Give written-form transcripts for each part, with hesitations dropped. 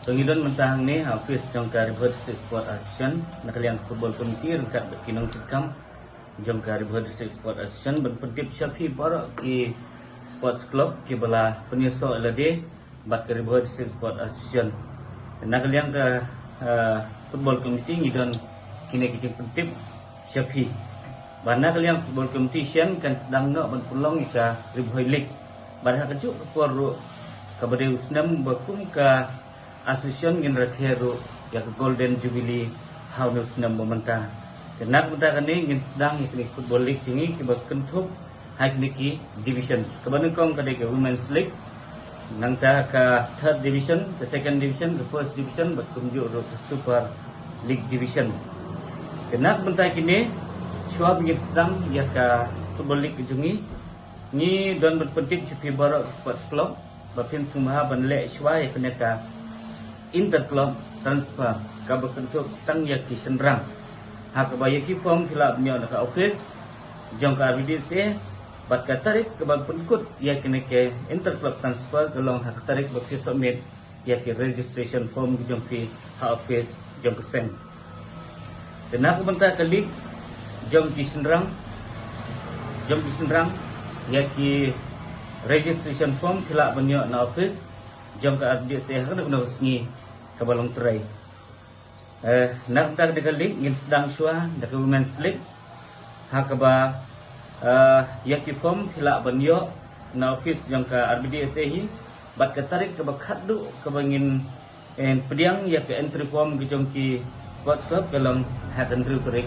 Pengidon mentang ni Hafiz jangka ribut sport Asian nakalian football committee rengkat berkinong cikam jangka ribut sport Asian berpentip syafi barak ki sports club ki bala penyusul lade bat ke ribut sport Asian nakalian ke football committee ngidon kini kijing pentip syafi bana kalian football competition kan sedang nak berpulong ika ribut league pada kejuk kepuar kabade usnam bakum ka Asosiasi ngin rakheru ya Golden Jubilee haunus nam momenta kenak muda kani ngin sedang ikni football league tingi ki bakentup hak niki division kebanukong kade ke women's league nangta ka third division ke second division ke first division bakumju ro ke super league division kenak muda kini syuab ngin sedang ya ka football league jungi ni don berpenting si barak sports club bapin sumha banle syuai kenaka interclub transfer ka berbentuk tang yaki senrang hak bayaki form filap nyo naka office jong ka RBDC bat ka tarik ke bag penkut yakni ke interclub transfer gelong hak tarik bagi submit yaki registration form jong ki ha office jong ke sen kena ku bentar ke league jong ki senrang yaki registration form filap nyo na office jom ke RBDC kena kena sengi ke balong terai nak tak dekat league ngin sedang syua dekat women's league hakaba yaki form hilak banyo na office jom ke RBDC hi bat ke tarik ke bakhadu ke bangin pediang ya ke entry form ke jom ki sports club dalam hakan ru tarik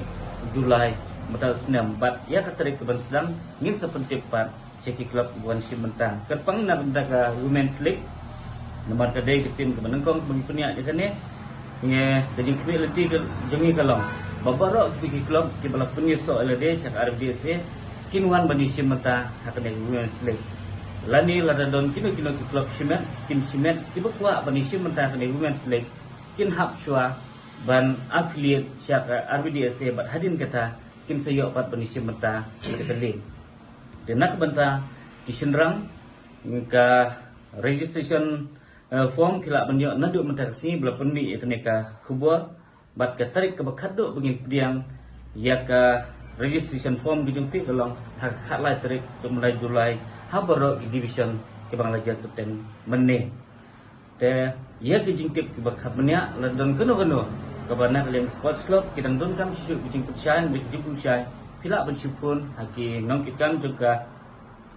Julai metal senam bat ya ke tarik ke ban sedang ngin sepentip pat ceki club buan simentang kerpang nak dekat women's league nomor kedai kesim ke menengkong bagi peniak je kan nge dajing kemiliti ke jengi kalong babarok ki club ki bala penyeso LD cak RBDC kinwan bani simata hakane women's league lani lada don kino ki club simet tim simet ki bakwa bani simata hakane women's league kin hap syua ban affiliate cak RBDC bat hadin kata kin sayok pat bani simata dekat league denak banta kisenrang ka registration form kila banyak nadu mentaksi bela penik keneka kubur bat ka tarik ke bakaduk bengin pediang ya ka registration form dijumpi dalam hak lai tarik ke mulai Julai habaro ki division ke Bangladesh Kapten mene te ya ke jingtip ke bakap menya ladon keno ke bana kalian sports club kidang don kam sisu jing percayaan bagi pusai pila bersyukur haki nongkikan juga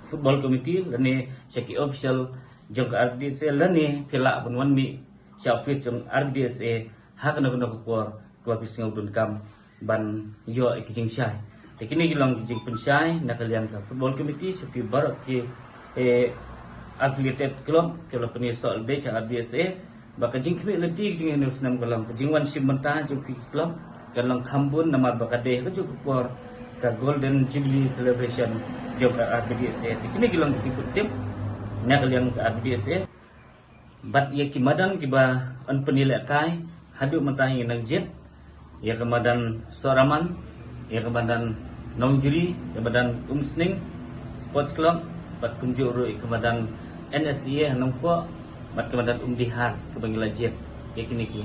football committee lani syaki official jong RBDC lani pila bunwan mi syafis jong RBDC hak na guna kupor kuapis ngudun kam ban yo ikijing syai tekini gilang kijing pensyai nakalian ka football committee sepi barak ki affiliated club kalau penyesal de syang RBDC baka jing kmi lenti kijing anu senam galang jingwan simenta jong club galang khambun nama bakade ka jong kupor ka Golden Jubilee celebration jong RBDC tekini gilang kijing tim nakalian ke RBDC bat ya kimadan kiba an penilai kai hadu mentahi nang jet ya kemadan soraman ya kemadan nongjuri kemadan umsning sports club bat kunjuru kemadan NSCA nongpo bat kemadan umdihar ke bangila jet ya kini ki